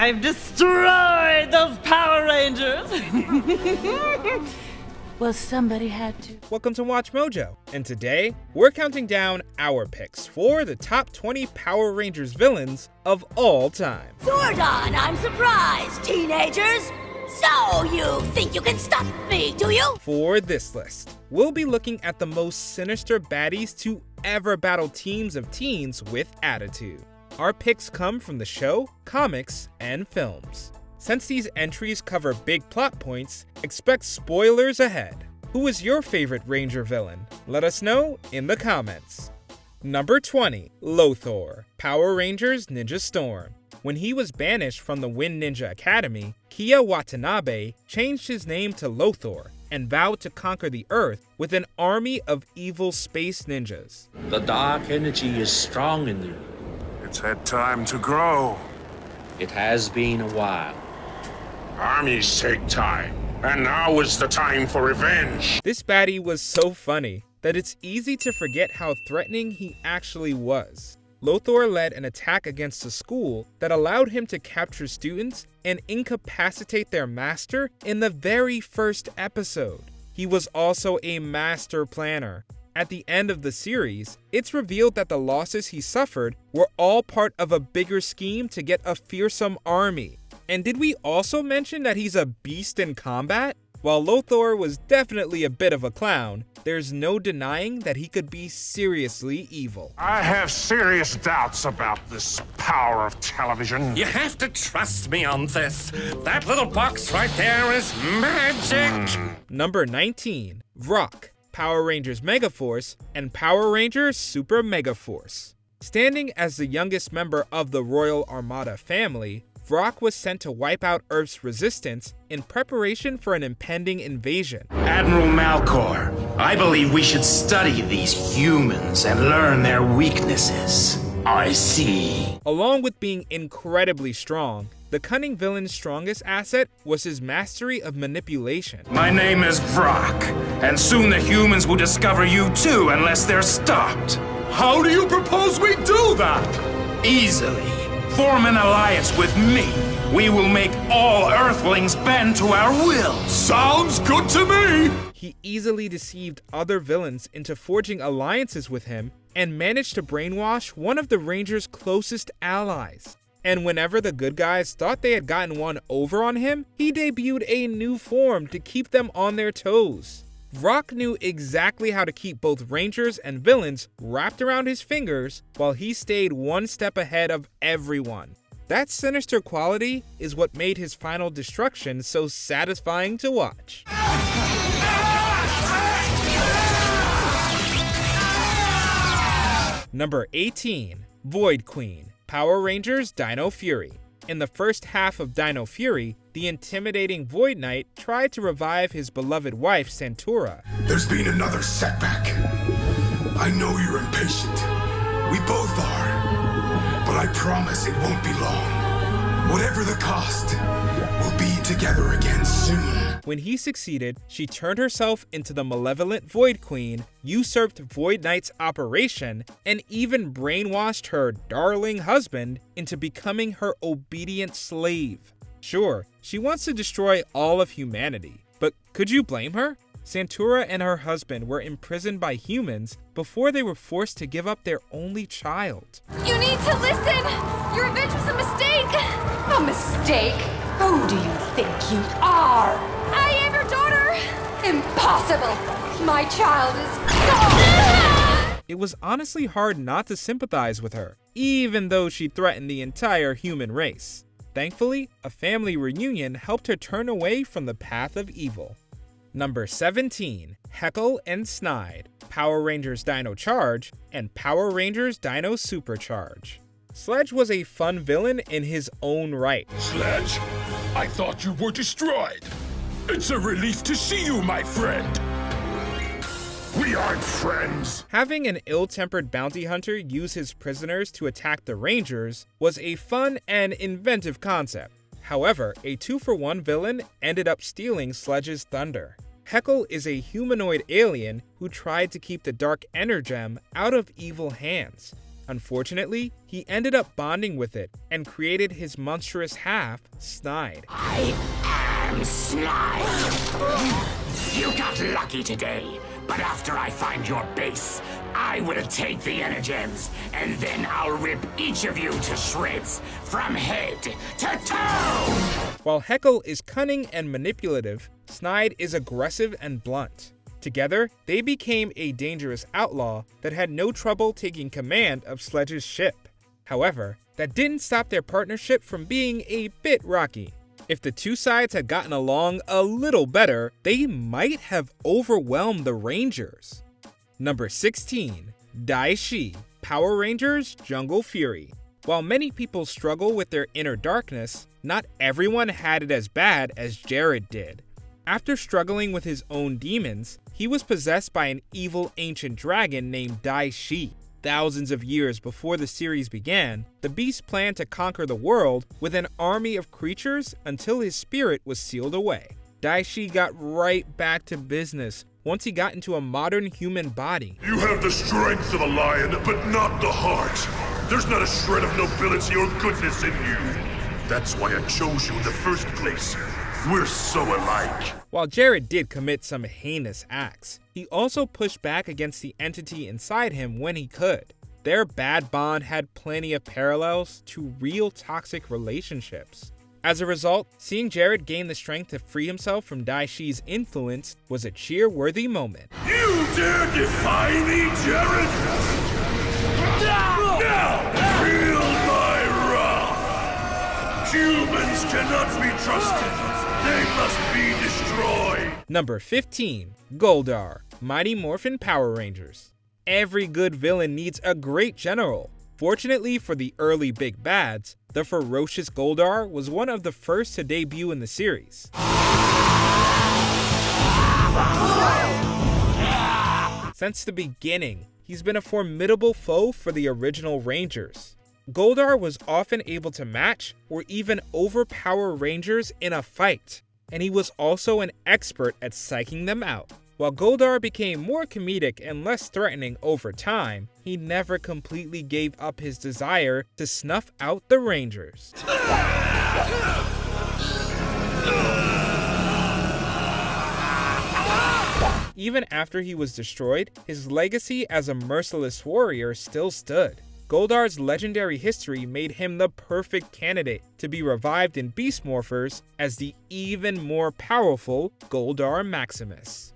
I've destroyed those Power Rangers! Well, somebody had to. Welcome to Watch Mojo, and today we're counting down our picks for the top 20 Power Rangers villains of all time. Zordon, I'm surprised, teenagers! So, you think you can stop me, do you? For this list, we'll be looking at the most sinister baddies to ever battle teams of teens with attitude. Our picks come from the show, comics, and films. Since these entries cover big plot points, expect spoilers ahead. Who is your favorite Ranger villain? Let us know in the comments. Number 20, Lothor, Power Rangers Ninja Storm. When he was banished from the Wind Ninja Academy, Kia Watanabe changed his name to Lothor and vowed to conquer the Earth with an army of evil space ninjas. The dark energy is strong in you. It's had time to grow. It has been a while. Armies take time, and now is the time for revenge. This baddie was so funny that it's easy to forget how threatening he actually was. Lothor led an attack against a school that allowed him to capture students and incapacitate their master in the very first episode. He was also a master planner. At the end of the series, it's revealed that the losses he suffered were all part of a bigger scheme to get a fearsome army. And did we also mention that he's a beast in combat? While Lothor was definitely a bit of a clown, there's no denying that he could be seriously evil. I have serious doubts about this power of television. You have to trust me on this. That little box right there is magic. Number 19, Vrock, Power Rangers Megaforce, and Power Rangers Super Megaforce. Standing as the youngest member of the Royal Armada family, Vrock was sent to wipe out Earth's resistance in preparation for an impending invasion. Admiral Malcor, I believe we should study these humans and learn their weaknesses. I see. Along with being incredibly strong, the cunning villain's strongest asset was his mastery of manipulation. My name is Vrock, and soon the humans will discover you too unless they're stopped. How do you propose we do that? Easily. Form an alliance with me. We will make all Earthlings bend to our will. Sounds good to me! He easily deceived other villains into forging alliances with him and managed to brainwash one of the Rangers' closest allies. And whenever the good guys thought they had gotten one over on him, he debuted a new form to keep them on their toes. Vrock knew exactly how to keep both Rangers and villains wrapped around his fingers while he stayed one step ahead of everyone. That sinister quality is what made his final destruction so satisfying to watch. Number 18, Void Queen, Power Rangers Dino Fury. In the first half of Dino Fury, the intimidating Void Knight tried to revive his beloved wife, Santura. There's been another setback. I know you're impatient. We both are. But I promise it won't be long. Whatever the cost, we'll be together again soon. When he succeeded, she turned herself into the malevolent Void Queen, usurped Void Knight's operation, and even brainwashed her darling husband into becoming her obedient slave. Sure, she wants to destroy all of humanity, but could you blame her? Santura and her husband were imprisoned by humans before they were forced to give up their only child. You need to listen! Your revenge was a mistake! A mistake? Who do you think you are? I am your daughter! Impossible! My child is gone! It was honestly hard not to sympathize with her, even though she threatened the entire human race. Thankfully, a family reunion helped her turn away from the path of evil. Number 17, Heckle and Snide, Power Rangers Dino Charge, and Power Rangers Dino Supercharge. Sledge was a fun villain in his own right. Sledge, I thought you were destroyed. It's a relief to see you, my friend. We aren't friends. Having an ill-tempered bounty hunter use his prisoners to attack the Rangers was a fun and inventive concept. However, a 2-for-1 villain ended up stealing Sledge's thunder. Heckle is a humanoid alien who tried to keep the Dark Energem out of evil hands. Unfortunately, he ended up bonding with it and created his monstrous half, Snide. I am Snide. You got lucky today, but after I find your base, I will take the Energems, and then I'll rip each of you to shreds, from head to toe! While Heckle is cunning and manipulative, Snide is aggressive and blunt. Together, they became a dangerous outlaw that had no trouble taking command of Sledge's ship. However, that didn't stop their partnership from being a bit rocky. If the two sides had gotten along a little better, they might have overwhelmed the Rangers. Number 16. Dai Shi, Power Rangers Jungle Fury. While many people struggle with their inner darkness, not everyone had it as bad as Jared did. After struggling with his own demons, he was possessed by an evil ancient dragon named Dai Shi. Thousands of years before the series began, the beast planned to conquer the world with an army of creatures until his spirit was sealed away. Dai Shi got right back to business once he got into a modern human body. You have the strength of a lion, but not the heart. There's not a shred of nobility or goodness in you. That's why I chose you in the first place. We're so alike. While Jared did commit some heinous acts, he also pushed back against the entity inside him when he could. Their bad bond had plenty of parallels to real toxic relationships. As a result, seeing Jared gain the strength to free himself from Dai Shi's influence was a cheer-worthy moment. You dare defy me, Jared? Now, feel my wrath! Humans cannot be trusted. They must be destroyed. Number 15. Goldar, Mighty Morphin Power Rangers. Every good villain needs a great general. Fortunately for the early big bads, the ferocious Goldar was one of the first to debut in the series. Since the beginning, he's been a formidable foe for the original Rangers. Goldar was often able to match or even overpower Rangers in a fight, and he was also an expert at psyching them out. While Goldar became more comedic and less threatening over time, he never completely gave up his desire to snuff out the Rangers. Even after he was destroyed, his legacy as a merciless warrior still stood. Goldar's legendary history made him the perfect candidate to be revived in Beast Morphers as the even more powerful Goldar Maximus.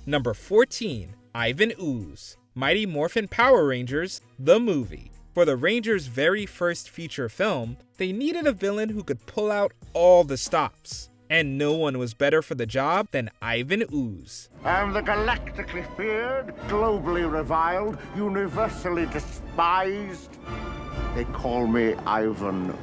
Number 14. Ivan Ooze, Mighty Morphin Power Rangers, the movie. For the Rangers' very first feature film, they needed a villain who could pull out all the stops. And no one was better for the job than Ivan Ooze. I'm the galactically feared, globally reviled, universally despised. They call me Ivan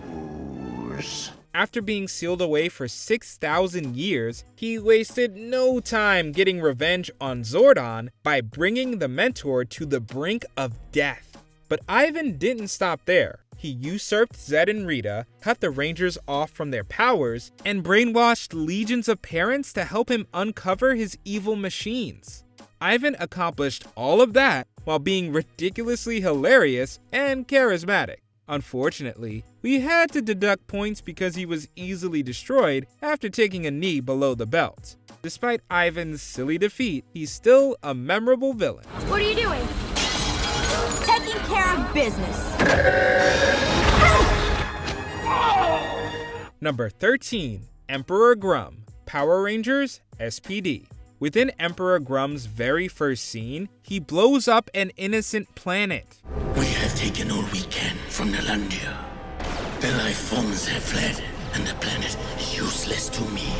Ooze. After being sealed away for 6,000 years, he wasted no time getting revenge on Zordon by bringing the Mentor to the brink of death. But Ivan didn't stop there. He usurped Zed and Rita, cut the Rangers off from their powers, and brainwashed legions of parents to help him uncover his evil machines. Ivan accomplished all of that while being ridiculously hilarious and charismatic. Unfortunately, we had to deduct points because he was easily destroyed after taking a knee below the belt. Despite Ivan's silly defeat, he's still a memorable villain. What are you doing? Taking care of business. Number 13. Emperor Grum, Power Rangers SPD. Within Emperor Grum's very first scene, he blows up an innocent planet. We have taken all we can from Nalandia. The life forms have fled, and the planet is useless to me.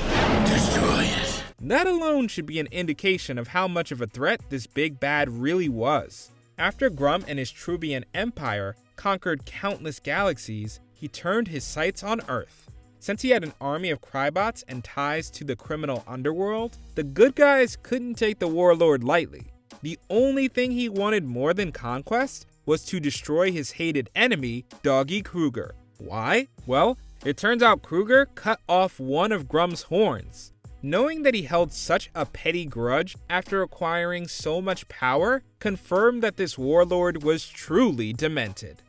Destroy it. That alone should be an indication of how much of a threat this big bad really was. After Grum and his Trubian Empire conquered countless galaxies, he turned his sights on Earth. Since he had an army of Crybots and ties to the criminal underworld, the good guys couldn't take the warlord lightly. The only thing he wanted more than conquest was to destroy his hated enemy, Doggy Kruger. Why? Well, it turns out Kruger cut off one of Grum's horns. knowing that he held such a petty grudge after acquiring so much power confirmed that this warlord was truly demented.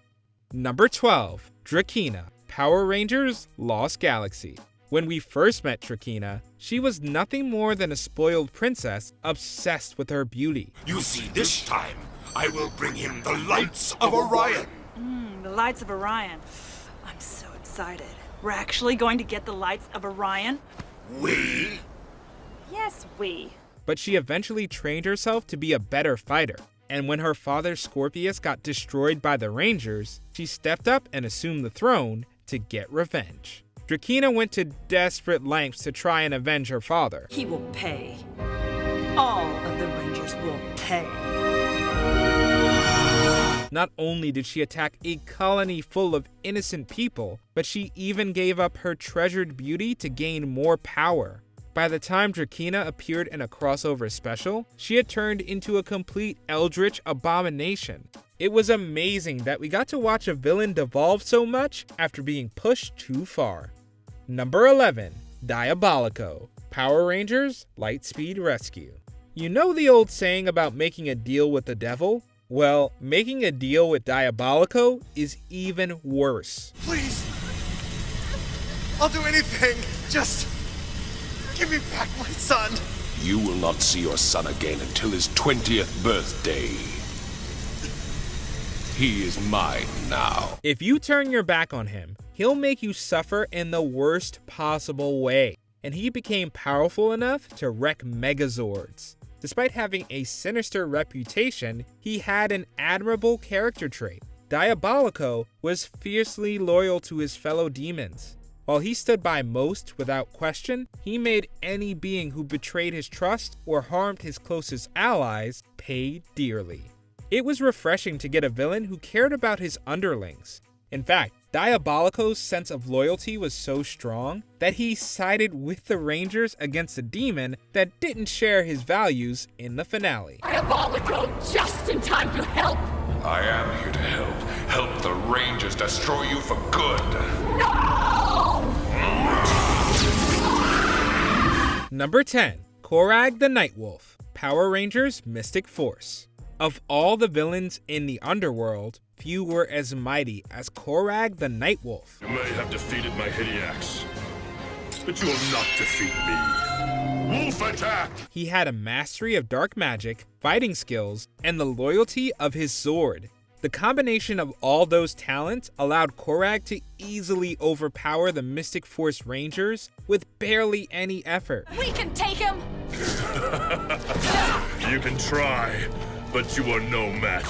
Number 12. Drakina, Power Rangers Lost Galaxy. When we first met Drakina, she was nothing more than a spoiled princess obsessed with her beauty. You see, this time, I will bring him the lights of Orion. The lights of Orion. I'm so excited. We're actually going to get the lights of Orion? We? Yes, we. But she eventually trained herself to be a better fighter. And when her father Scorpius got destroyed by the Rangers, she stepped up and assumed the throne to get revenge. Drakina went to desperate lengths to try and avenge her father. He will pay. All of the Rangers will pay. Not only did she attack a colony full of innocent people, but she even gave up her treasured beauty to gain more power. By the time Drakina appeared in a crossover special, she had turned into a complete eldritch abomination. It was amazing that we got to watch a villain devolve so much after being pushed too far. Number 11. Diabolico, Power Rangers Lightspeed Rescue. You know the old saying about making a deal with the devil? Well, making a deal with Diabolico is even worse. Please, I'll do anything. Just give me back my son. You will not see your son again until his 20th birthday. He is mine now. If you turn your back on him, he'll make you suffer in the worst possible way. And he became powerful enough to wreck Megazords. Despite having a sinister reputation, he had an admirable character trait. Diabolico was fiercely loyal to his fellow demons. While he stood by most without question, he made any being who betrayed his trust or harmed his closest allies pay dearly. It was refreshing to get a villain who cared about his underlings. In fact, Diabolico's sense of loyalty was so strong that he sided with the Rangers against a demon that didn't share his values in the finale. Diabolico, just in time to help! I am here to help. Help the Rangers destroy you for good. No! Number 10. Korag the Nightwolf, Power Rangers Mystic Force. Of all the villains in the underworld, few were as mighty as Korag the Nightwolf. You may have defeated my Hideax, but you will not defeat me. Wolf attack! He had a mastery of dark magic, fighting skills, and the loyalty of his sword. The combination of all those talents allowed Korag to easily overpower the Mystic Force Rangers with barely any effort. We can take him! You can try, but you are no match.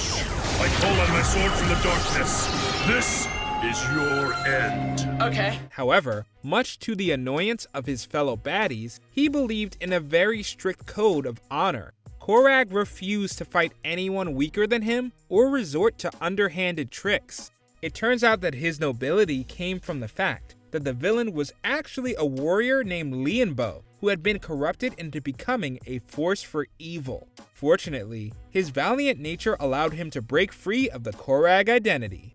I call on my sword from the darkness. This is your end. Okay. However, much to the annoyance of his fellow baddies, he believed in a very strict code of honor. Korag refused to fight anyone weaker than him or resort to underhanded tricks. It turns out that his nobility came from the fact that the villain was actually a warrior named Lianbo, who had been corrupted into becoming a force for evil. Fortunately, his valiant nature allowed him to break free of the Korag identity.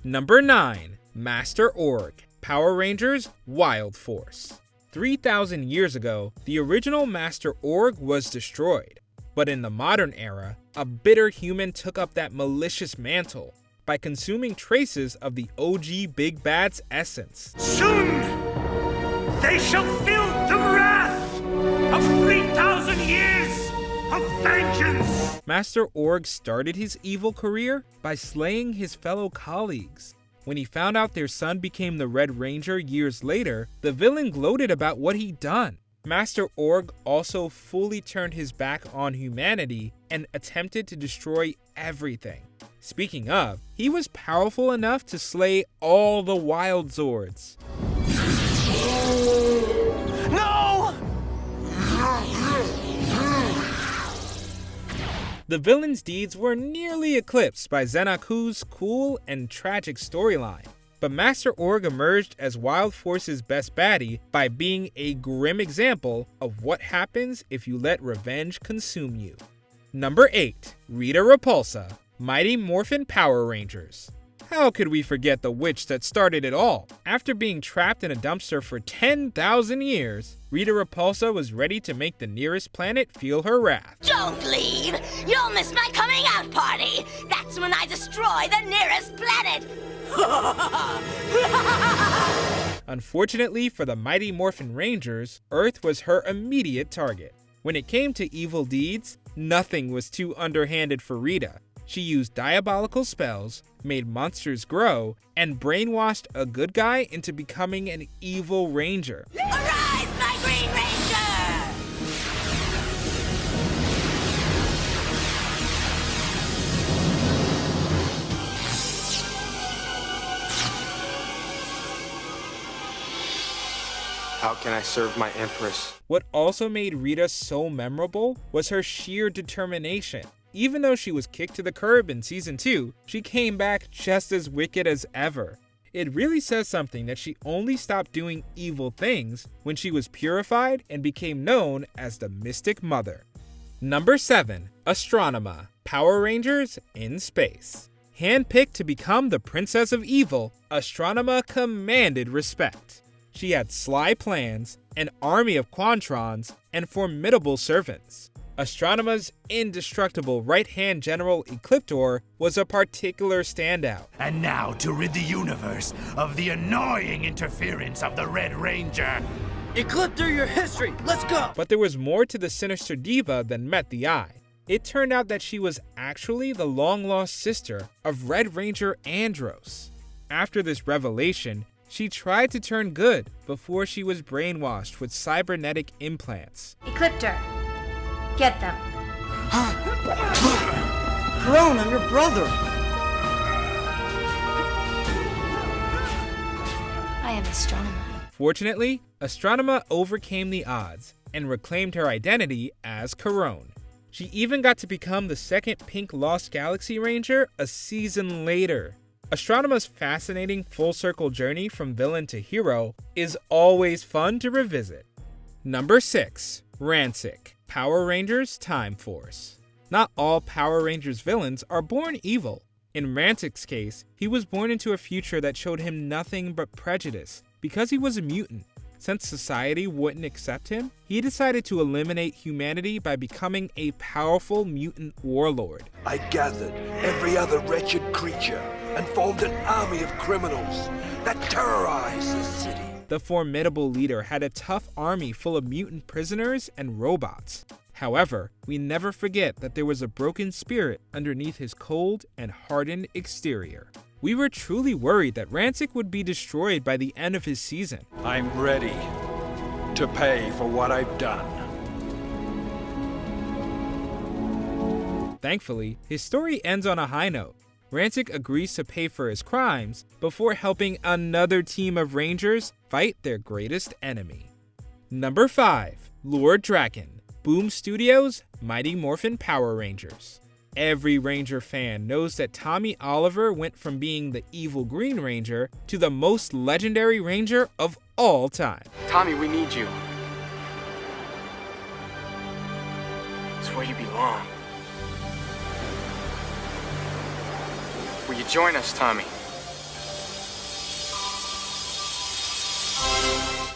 Number 9. Master Org, Power Rangers Wild Force. 3,000 years ago, the original Master Org was destroyed. But in the modern era, a bitter human took up that malicious mantle by consuming traces of the OG Big Bad's essence. Soon, they shall feel the wrath of 3,000 years of vengeance! Master Org started his evil career by slaying his fellow colleagues. When he found out their son became the Red Ranger years later, the villain gloated about what he'd done. Master Org also fully turned his back on humanity and attempted to destroy everything. Speaking of, he was powerful enough to slay all the Wild Zords. No! The villain's deeds were nearly eclipsed by Zenaku's cool and tragic storyline. But Master Org emerged as Wild Force's best baddie by being a grim example of what happens if you let revenge consume you. Number 8. Rita Repulsa, Mighty Morphin Power Rangers. How could we forget the witch that started it all? After being trapped in a dumpster for 10,000 years, Rita Repulsa was ready to make the nearest planet feel her wrath. Don't leave! You'll miss my coming out party! That's when I destroy the nearest planet! Unfortunately for the mighty Morphin Rangers, Earth was her immediate target. When it came to evil deeds, nothing was too underhanded for Rita. She used diabolical spells, made monsters grow, and brainwashed a good guy into becoming an evil ranger. Arise, my Green Ranger! How can I serve my Empress? What also made Rita so memorable was her sheer determination. Even though she was kicked to the curb in Season 2, she came back just as wicked as ever. It really says something that she only stopped doing evil things when she was purified and became known as the Mystic Mother. Number 7. Astronema, Power Rangers in Space. Handpicked to become the Princess of Evil, Astronema commanded respect. She had sly plans, an army of Quantrons, and formidable servants. Astronema's indestructible right-hand general Ecliptor was a particular standout. And now to rid the universe of the annoying interference of the Red Ranger. Ecliptor your history! Let's go! But there was more to the sinister diva than met the eye. It turned out that she was actually the long-lost sister of Red Ranger Andros. After this revelation, she tried to turn good before she was brainwashed with cybernetic implants. Ecliptor, get them. Crone, I'm your brother! I am Astronema. Fortunately, Astronema overcame the odds and reclaimed her identity as Corone. She even got to become the second Pink Lost Galaxy Ranger a season later. Astronema's fascinating full-circle journey from villain to hero is always fun to revisit. Number 6. Ransik, Power Rangers Time Force. Not all Power Rangers villains are born evil. In Ransik's case, he was born into a future that showed him nothing but prejudice because he was a mutant. Since society wouldn't accept him, he decided to eliminate humanity by becoming a powerful mutant warlord. I gathered every other wretched creature and formed an army of criminals that terrorized the city. The formidable leader had a tough army full of mutant prisoners and robots. However, we never forget that there was a broken spirit underneath his cold and hardened exterior. We were truly worried that Ransik would be destroyed by the end of his season. I'm ready to pay for what I've done. Thankfully, his story ends on a high note. Ransik agrees to pay for his crimes before helping another team of Rangers fight their greatest enemy. Number 5. Lord Draken, Boom Studios' Mighty Morphin Power Rangers. Every Ranger fan knows that Tommy Oliver went from being the evil Green Ranger to the most legendary Ranger of all time. Tommy, we need you. It's where you belong. Will you join us, Tommy?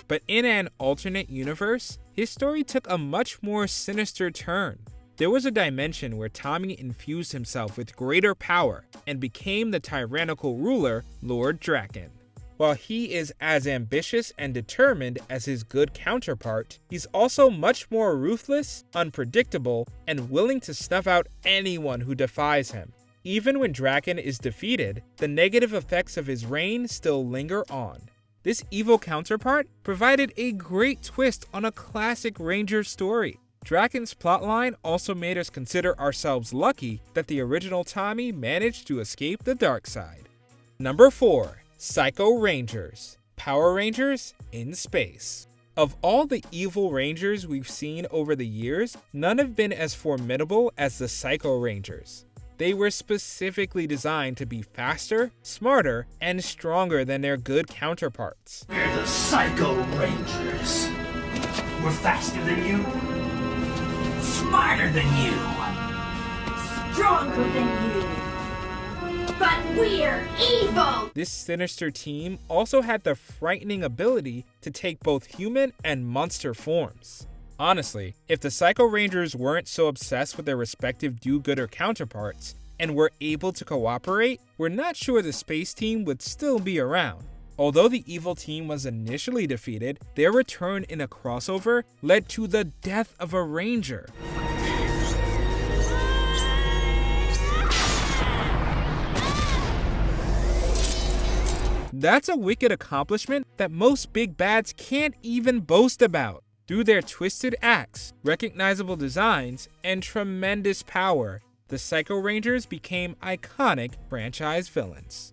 But in an alternate universe, his story took a much more sinister turn. There was a dimension where Tommy infused himself with greater power and became the tyrannical ruler, Lord Draken. While he is as ambitious and determined as his good counterpart, he's also much more ruthless, unpredictable, and willing to snuff out anyone who defies him. Even when Draken is defeated, the negative effects of his reign still linger on. This evil counterpart provided a great twist on a classic Ranger story. Draken's plotline also made us consider ourselves lucky that the original Tommy managed to escape the dark side. Number 4. Psycho Rangers, Power Rangers in Space. Of all the evil Rangers we've seen over the years, none have been as formidable as the Psycho Rangers. They were specifically designed to be faster, smarter, and stronger than their good counterparts. We're the Psycho Rangers. We're faster than you, smarter than you, Stronger than you. but we're evil! This sinister team also had the frightening ability to take both human and monster forms. Honestly, if the Psycho Rangers weren't so obsessed with their respective do-gooder counterparts and were able to cooperate, we're not sure the space team would still be around. Although the evil team was initially defeated, their return in a crossover led to the death of a Ranger. That's a wicked accomplishment that most big bads can't even boast about. Through their twisted acts, recognizable designs, and tremendous power, the Psycho Rangers became iconic franchise villains.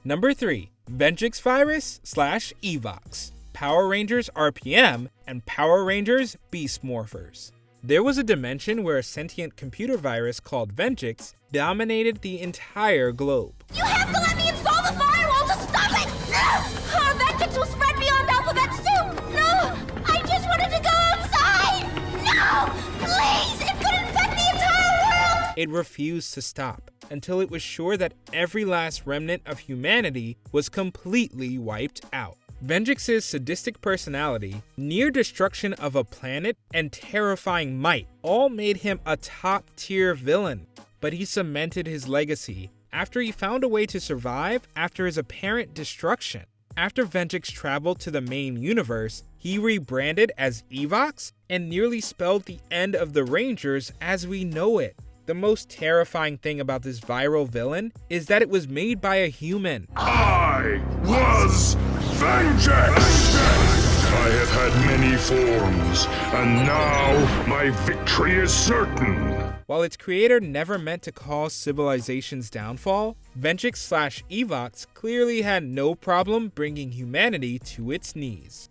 Number 3. Venjix Virus / Evox, Power Rangers RPM, and Power Rangers Beast Morphers. There was a dimension where a sentient computer virus called Venjix dominated the entire globe. You have to let me install the firewall to stop it! No! Our vengeance will spread beyond Alphabet Soup! No! I just wanted to go outside! No! Please! It could infect the entire world! It refused to stop until it was sure that every last remnant of humanity was completely wiped out. Venjix's sadistic personality, near destruction of a planet, and terrifying might all made him a top-tier villain. But he cemented his legacy after he found a way to survive after his apparent destruction. After Venjix traveled to the main universe, he rebranded as Evox and nearly spelled the end of the Rangers as we know it. The most terrifying thing about this viral villain is that it was made by a human. I was Vengeance! I have had many forms, and now my victory is certain. While its creator never meant to cause civilization's downfall, Venjix / Evox clearly had no problem bringing humanity to its knees.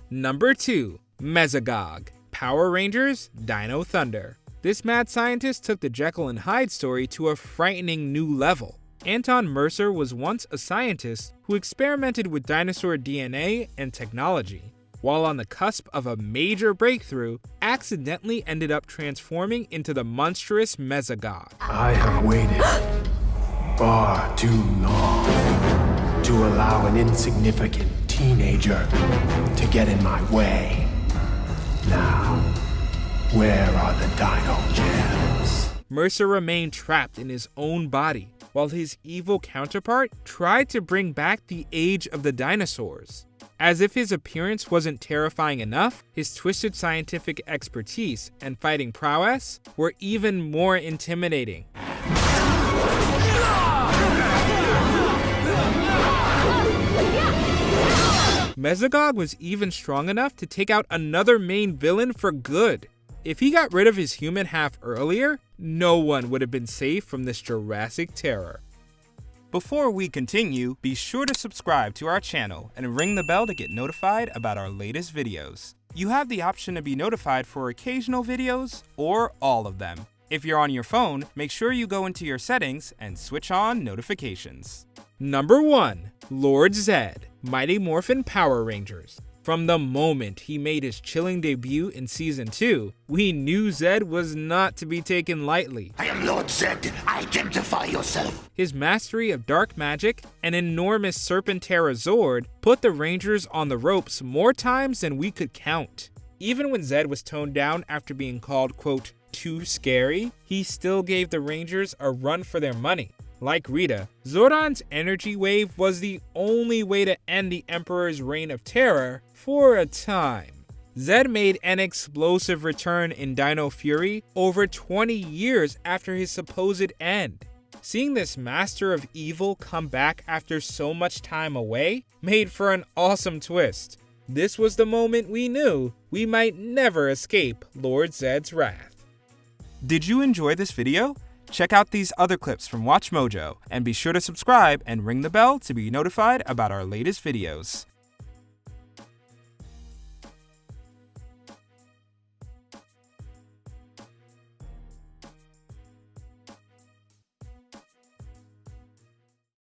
Number 2. Mesagog, Power Rangers Dino Thunder. This mad scientist took the Jekyll and Hyde story to a frightening new level. Anton Mercer was once a scientist who experimented with dinosaur DNA and technology. While on the cusp of a major breakthrough, accidentally ended up transforming into the monstrous Mesagog. I have waited far too long to allow an insignificant teenager to get in my way. Now, where are the Dino Gems? Mercer remained trapped in his own body, while his evil counterpart tried to bring back the age of the dinosaurs. As if his appearance wasn't terrifying enough, his twisted scientific expertise and fighting prowess were even more intimidating. Mesagog was even strong enough to take out another main villain for good. If he got rid of his human half earlier, no one would have been safe from this Jurassic terror. Before we continue, be sure to subscribe to our channel and ring the bell to get notified about our latest videos. You have the option to be notified for occasional videos or all of them. If you're on your phone, make sure you go into your settings and switch on notifications. Number 1. Lord Zed, Mighty Morphin Power Rangers. From the moment he made his chilling debut in Season 2, we knew Zed was not to be taken lightly. I am Lord Zed. Identify yourself. His mastery of dark magic and enormous Serpentera Zord put the Rangers on the ropes more times than we could count. Even when Zed was toned down after being called, quote, too scary, he still gave the Rangers a run for their money. Like Rita, Zordon's energy wave was the only way to end the Emperor's reign of terror for a time. Zed made an explosive return in Dino Fury over 20 years after his supposed end. Seeing this master of evil come back after so much time away made for an awesome twist. This was the moment we knew we might never escape Lord Zed's wrath. Did you enjoy this video? Check out these other clips from WatchMojo and be sure to subscribe and ring the bell to be notified about our latest videos.